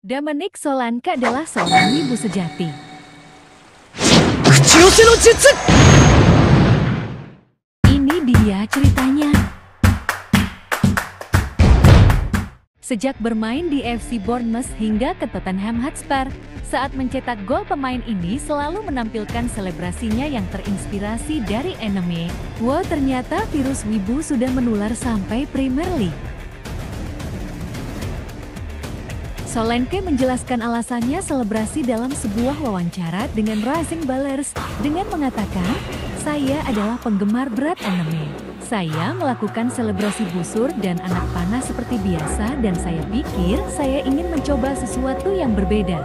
Dominic Solanke adalah seorang wibu sejati. Ini dia ceritanya. Sejak bermain di FC Bournemouth hingga ke Tottenham Hotspur, saat mencetak gol pemain ini selalu menampilkan selebrasinya yang terinspirasi dari anime. Wow, ternyata virus wibu sudah menular sampai Premier League. Solanke menjelaskan alasannya selebrasi dalam sebuah wawancara dengan Rising Ballers dengan mengatakan, "Saya adalah penggemar berat anime. Saya melakukan selebrasi busur dan anak panah seperti biasa dan saya pikir saya ingin mencoba sesuatu yang berbeda.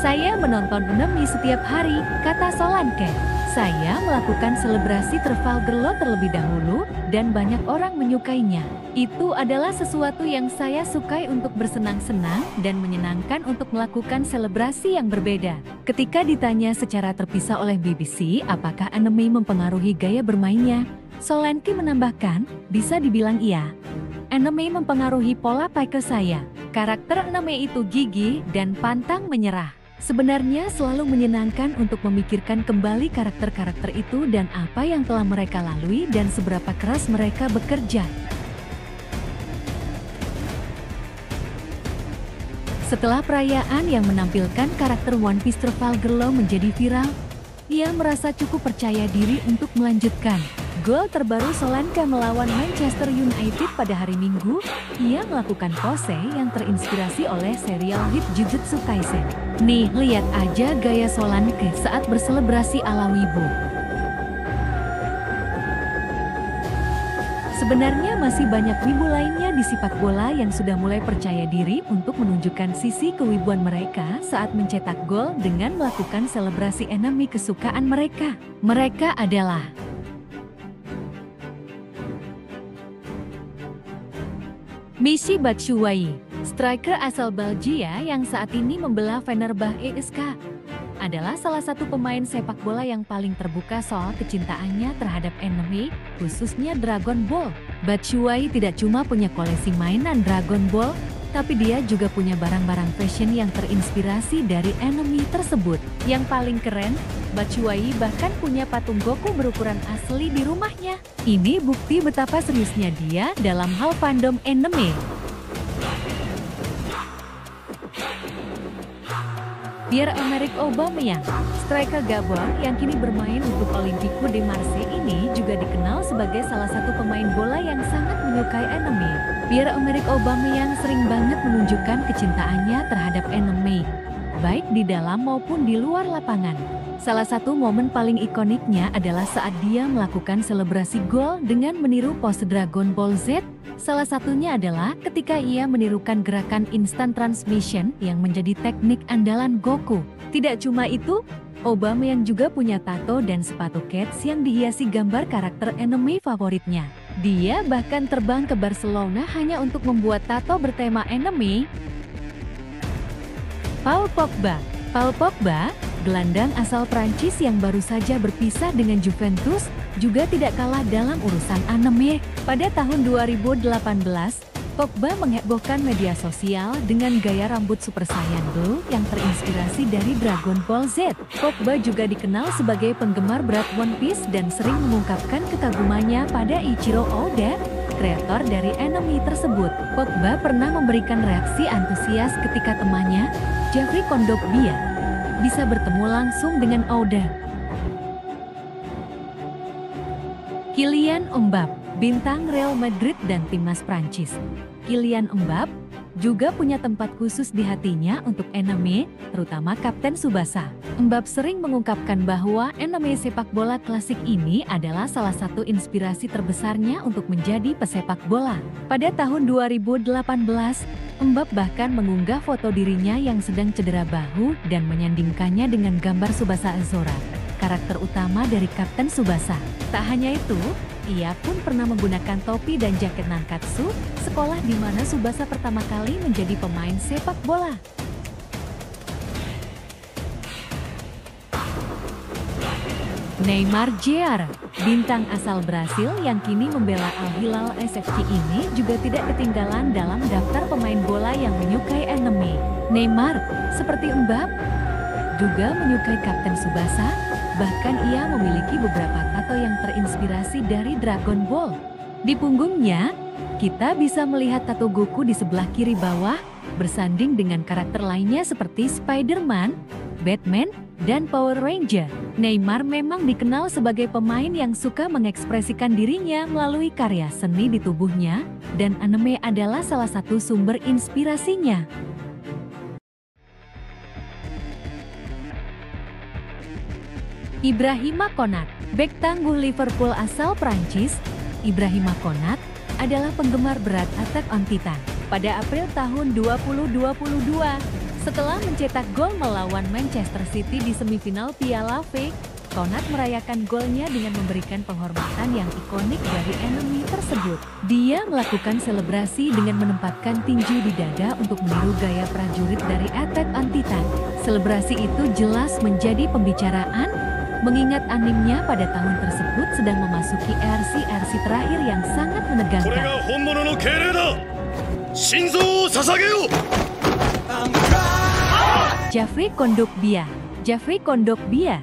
Saya menonton anime setiap hari," kata Solanke. "Saya melakukan selebrasi Trafalgar Law terlebih dahulu dan banyak orang menyukainya. Itu adalah sesuatu yang saya sukai untuk bersenang-senang dan menyenangkan untuk melakukan selebrasi yang berbeda." Ketika ditanya secara terpisah oleh BBC apakah anime mempengaruhi gaya bermainnya, Solanke menambahkan, "Bisa dibilang iya. Anime mempengaruhi pola pikir saya. Karakter anime itu gigih dan pantang menyerah. Sebenarnya selalu menyenangkan untuk memikirkan kembali karakter-karakter itu dan apa yang telah mereka lalui dan seberapa keras mereka bekerja." Setelah perayaan yang menampilkan karakter One Piece Trafalgar Law menjadi viral, ia merasa cukup percaya diri untuk melanjutkan. Gol terbaru Solanke melawan Manchester United pada hari Minggu, ia melakukan pose yang terinspirasi oleh serial hit Jujutsu Kaisen. Nih, lihat aja gaya Solanke saat berselebrasi ala wibu. Sebenarnya masih banyak wibu lainnya di sepak bola yang sudah mulai percaya diri untuk menunjukkan sisi kewibuan mereka saat mencetak gol dengan melakukan selebrasi anime kesukaan mereka. Mereka adalah Michy Batshuayi, striker asal Belgia yang saat ini membela Fenerbahce SK, adalah salah satu pemain sepak bola yang paling terbuka soal kecintaannya terhadap anime, khususnya Dragon Ball. Batshuayi tidak cuma punya koleksi mainan Dragon Ball, tapi dia juga punya barang-barang fashion yang terinspirasi dari anime tersebut. Yang paling keren, Batshuayi bahkan punya patung Goku berukuran asli di rumahnya. Ini bukti betapa seriusnya dia dalam hal fandom anime. Pierre-Emerick Aubameyang, striker Gabon yang kini bermain untuk Olympique de Marseille ini juga dikenal sebagai salah satu pemain bola yang sangat menyukai anime. Pierre-Emerick Aubameyang sering banget menunjukkan kecintaannya terhadap anime, baik di dalam maupun di luar lapangan. Salah satu momen paling ikoniknya adalah saat dia melakukan selebrasi gol dengan meniru pose Dragon Ball Z. Salah satunya adalah ketika ia menirukan gerakan instant transmission yang menjadi teknik andalan Goku. Tidak cuma itu, Aubameyang juga punya tato dan sepatu kets yang dihiasi gambar karakter anime favoritnya. Dia bahkan terbang ke Barcelona hanya untuk membuat tato bertema anime. Paul Pogba, gelandang asal Prancis yang baru saja berpisah dengan Juventus, juga tidak kalah dalam urusan anime. Pada tahun 2018, Pogba menghebohkan media sosial dengan gaya rambut Super Saiyan Blue yang terinspirasi dari Dragon Ball Z. Pogba juga dikenal sebagai penggemar berat One Piece dan sering mengungkapkan kekagumannya pada Ichiro Oda, kreator dari anime tersebut. Pogba pernah memberikan reaksi antusias ketika temannya, Jeffrey Kondogbia, bisa bertemu langsung dengan Oda. Kylian Mbappé, bintang Real Madrid dan timnas Prancis. Kylian Mbappé juga punya tempat khusus di hatinya untuk anime, terutama Kapten Tsubasa. Mbappé sering mengungkapkan bahwa anime sepak bola klasik ini adalah salah satu inspirasi terbesarnya untuk menjadi pesepak bola. Pada tahun 2018, Mbappé bahkan mengunggah foto dirinya yang sedang cedera bahu dan menyandingkannya dengan gambar Tsubasa Azora, karakter utama dari Kapten Tsubasa. Tak hanya itu, ia pun pernah menggunakan topi dan jaket Nankatsu, sekolah di mana Tsubasa pertama kali menjadi pemain sepak bola. Neymar Jr. Bintang asal Brasil yang kini membela Al Hilal SFC ini juga tidak ketinggalan dalam daftar pemain bola yang menyukai anime. Neymar, seperti Mbappe, juga menyukai Kapten Tsubasa, bahkan ia memiliki beberapa tato yang terinspirasi dari Dragon Ball. Di punggungnya, kita bisa melihat tato Goku di sebelah kiri bawah, bersanding dengan karakter lainnya seperti Spider-Man, Batman, dan Power Ranger. Neymar memang dikenal sebagai pemain yang suka mengekspresikan dirinya melalui karya seni di tubuhnya, dan anime adalah salah satu sumber inspirasinya. Ibrahima Konate, bek tangguh Liverpool asal Prancis. Ibrahima Konate adalah penggemar berat Attack on Titan. Pada April tahun 2022, setelah mencetak gol melawan Manchester City di semifinal Piala FA, Konate merayakan golnya dengan memberikan penghormatan yang ikonik dari enemy tersebut. Dia melakukan selebrasi dengan menempatkan tinju di dada untuk meniru gaya prajurit dari Attack on Titan. Selebrasi itu jelas menjadi pembicaraan, mengingat animenya pada tahun tersebut sedang memasuki RC terakhir yang sangat menegangkan. Geoffrey Kondogbia. Geoffrey Kondogbia,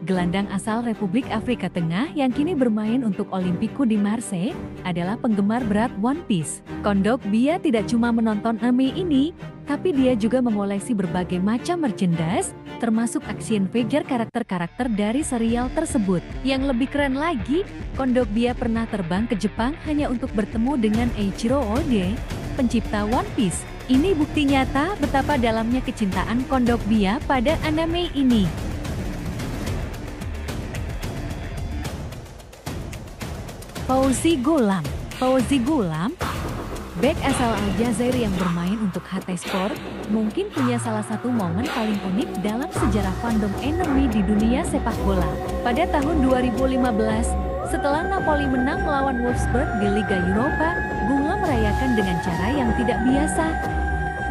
gelandang asal Republik Afrika Tengah yang kini bermain untuk Olympique di Marseille, adalah penggemar berat One Piece. Kondogbia tidak cuma menonton anime ini, tapi dia juga mengoleksi berbagai macam merchandise, termasuk action figure karakter-karakter dari serial tersebut. Yang lebih keren lagi, Kondogbia pernah terbang ke Jepang hanya untuk bertemu dengan Eiichiro Oda, pencipta One Piece. Ini bukti nyata betapa dalamnya kecintaan Kondogbia pada anime ini. Fauzi Goulam. Fauzi Goulam, bek asal Aljazair yang bermain untuk Hatayspor, mungkin punya salah satu momen paling unik dalam sejarah fandom anime di dunia sepak bola. Pada tahun 2015, setelah Napoli menang melawan Wolfsburg di Liga Eropa, Goulam merayakan dengan cara yang tidak biasa.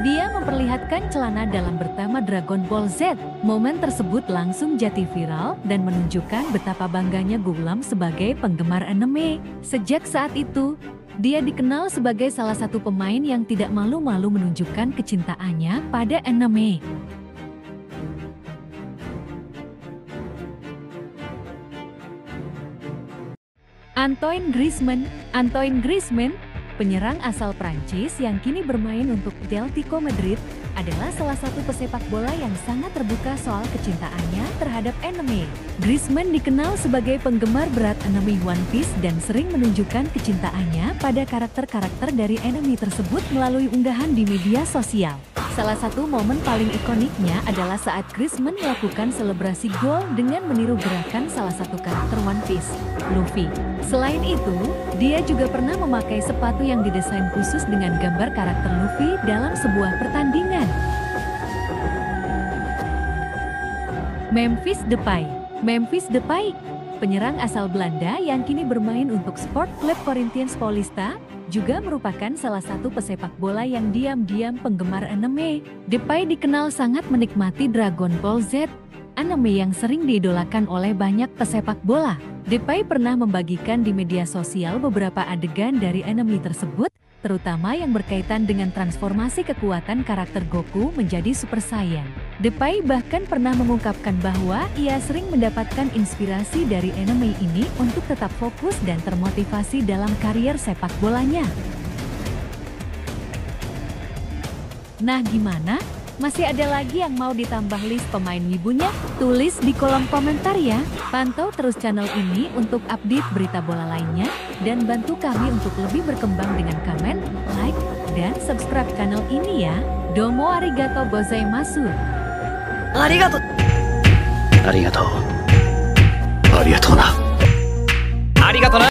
Dia memperlihatkan celana dalam bertema Dragon Ball Z. Momen tersebut langsung jadi viral dan menunjukkan betapa bangganya Goulam sebagai penggemar anime. Sejak saat itu, dia dikenal sebagai salah satu pemain yang tidak malu-malu menunjukkan kecintaannya pada anime. Antoine Griezmann. Antoine Griezmann, penyerang asal Prancis yang kini bermain untuk Atletico Madrid, adalah salah satu pesepak bola yang sangat terbuka soal kecintaannya terhadap anime. Griezmann dikenal sebagai penggemar berat anime One Piece dan sering menunjukkan kecintaannya pada karakter-karakter dari anime tersebut melalui unggahan di media sosial. Salah satu momen paling ikoniknya adalah saat Griezmann melakukan selebrasi gol dengan meniru gerakan salah satu karakter One Piece, Luffy. Selain itu, dia juga pernah memakai sepatu yang didesain khusus dengan gambar karakter Luffy dalam sebuah pertandingan. Memphis Depay. Memphis Depay, penyerang asal Belanda yang kini bermain untuk Sport Club Corinthians Paulista, juga merupakan salah satu pesepak bola yang diam-diam penggemar anime. Depay dikenal sangat menikmati Dragon Ball Z, anime yang sering diidolakan oleh banyak pesepak bola. Depay pernah membagikan di media sosial beberapa adegan dari anime tersebut, terutama yang berkaitan dengan transformasi kekuatan karakter Goku menjadi Super Saiyan. Depay bahkan pernah mengungkapkan bahwa ia sering mendapatkan inspirasi dari anime ini untuk tetap fokus dan termotivasi dalam karier sepak bolanya. Nah gimana? Masih ada lagi yang mau ditambah list pemain wibunya? Tulis di kolom komentar ya. Pantau terus channel ini untuk update berita bola lainnya, dan bantu kami untuk lebih berkembang dengan komen, like, dan subscribe channel ini ya. Domo arigato gozaimasu. Arigato. Arigato. Arigato na. Arigato na.